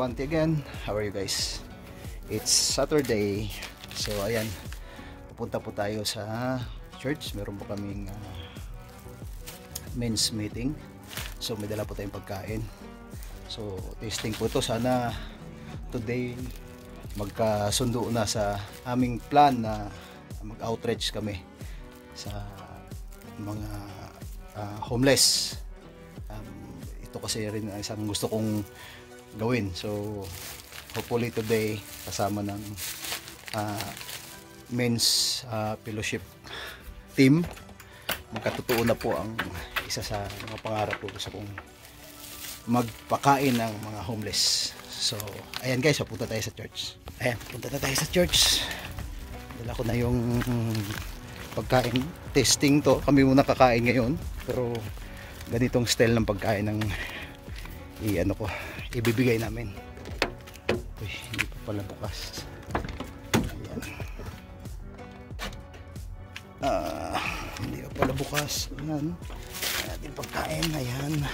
Abante again. How are you guys? It's Saturday. So ayan, pupunta po tayo sa church. Meron po kaming men's meeting. So may dala po tayong pagkain. So tasting po to. Sana today magkasundo na sa aming plan na mag-outreach kami sa mga homeless. Ito kasi rin isang gusto kong gawin. So hopefully today kasama ng men's fellowship team, magkatotoo na po ang isa sa mga pangarap ko. Gusto kong magpakain ng mga homeless. So ayan guys, punta tayo sa church. Ayan, punta na tayo sa church. Dala ko na yung pagkain. Testing to, kami muna kakain ngayon, pero ganitong style ng pagkain ng ibibigay namin. Uy, hindi pa pala bukas. Ayan. Hindi pa pala bukas. Ayan, ating pagkain. Ayan,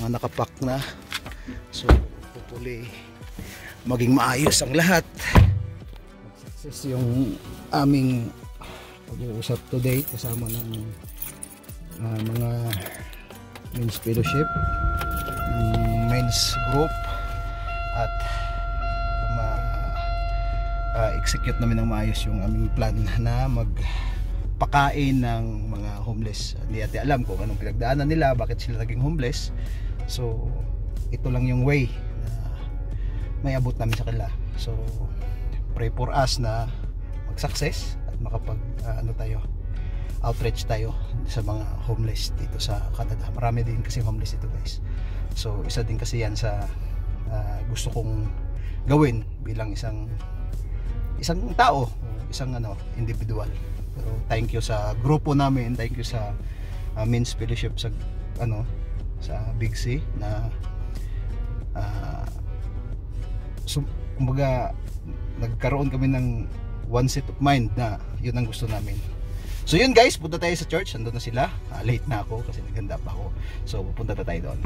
mga nakapack na. So hopefully maging maayos ang lahat, mag-success yung aming pag-uusap today kasama ng mga men's fellowship, men's group, at execute namin ng maayos yung aming plan na magpakain ng mga homeless. Hindi natin alam kung anong pinagdaanan nila, bakit sila naging homeless. So ito lang yung way na may abot namin sa kanila. So pray for us na mag-success at makapag outreach tayo sa mga homeless dito sa Canada. Marami din kasi homeless dito guys. So isa din kasi yan sa gusto kong gawin bilang isang tao, isang individual. Pero thank you sa grupo namin, thank you sa men's fellowship sa sa Big C na kumbaga nagkaroon kami ng one set of mind na yun ang gusto namin. So yun guys, punta tayo sa church. Nandun na sila. Late na ako kasi naghanda pa ako. So pupunta na tayo doon.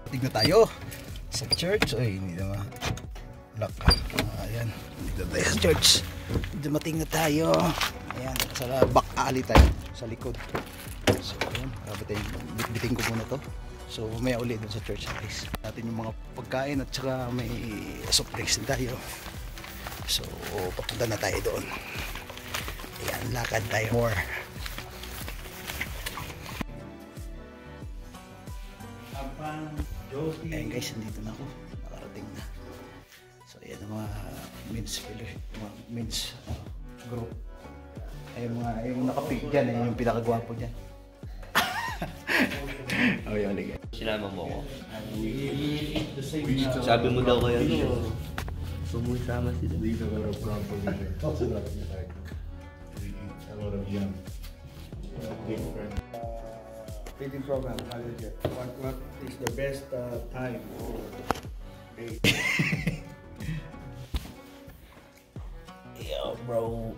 Tignan tayo sa church. Ay, hindi naman lock. Ayan, dito tayo sa church. Dumating na tayo. Ayan, sa back alley tayo, sa likod. So ayan, bitbiting ko muna to. So may uli dun sa church guys. Natin yung mga pagkain at saka may surprise din tayo. So papunta na tayo doon. Ayan, lakad tayo more. Ayan guys, nandito na ako. Nakarating na. So ayan ang mga men's fellowship, mga men's group. Ayan yung nakapig dyan, ayan yung pinakagwapo dyan. Oh yun, ligay. Sinama mo ako? Sabi mo daw kayo sumusama sila. These are a lot of brown for me. A lot of young. Big friends. Feeding program, what is the best time for day? Yo bro,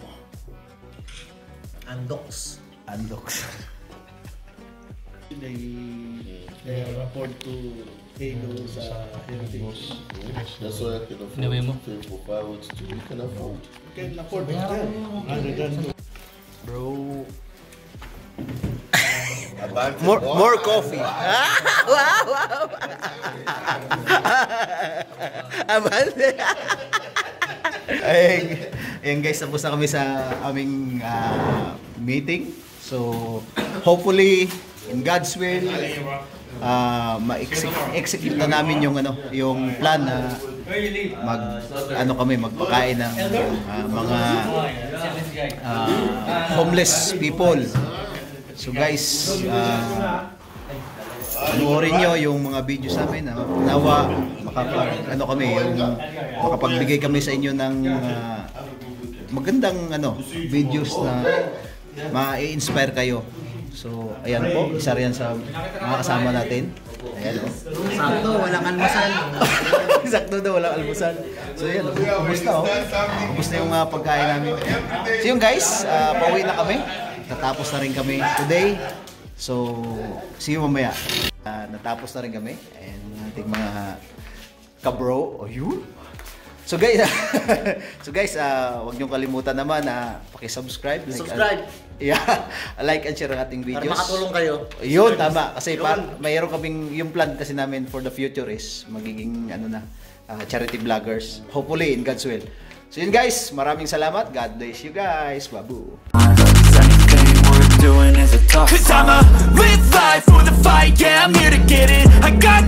Andox. They report to Halo sa heritage. That's why I can afford to pay for fireworks too. We can afford. You can afford it then, rather than bro. more coffee. Wow. Abante. Ayun guys, tapos na kami sa aming meeting. So hopefully in God's will ma-execute na namin yung plan na magpakain ng mga homeless people. So guys, panoorin nyo yung mga videos namin. Nawa makapagbigay kami sa inyo ng magandang videos na ma-inspire kayo. So, ayan po, isa rin sa mga kasama natin. Ayan o. Sakto, walang almusal. Sakto daw, walang almusal. So, ayan o. Kumusta o? Kumusta yung pagkain namin? So, yun guys, pauwi na kami. Natapos na rin kami today. So, see you mamaya. Natapos na rin kami. And ating mga kabro. O yun. So guys, wag niyo kalimutan naman na paki-subscribe, Subscribe. Like and share ang ating videos. Para makatulong kayo. Yun, tama. Kasi mayroon kaming yung plan kasi namin for the future is magiging charity vloggers. Hopefully in God's will. So yun guys, maraming salamat. God bless you guys. Babu. Cause I'ma live life for the fight, yeah, I'm here to get it. I got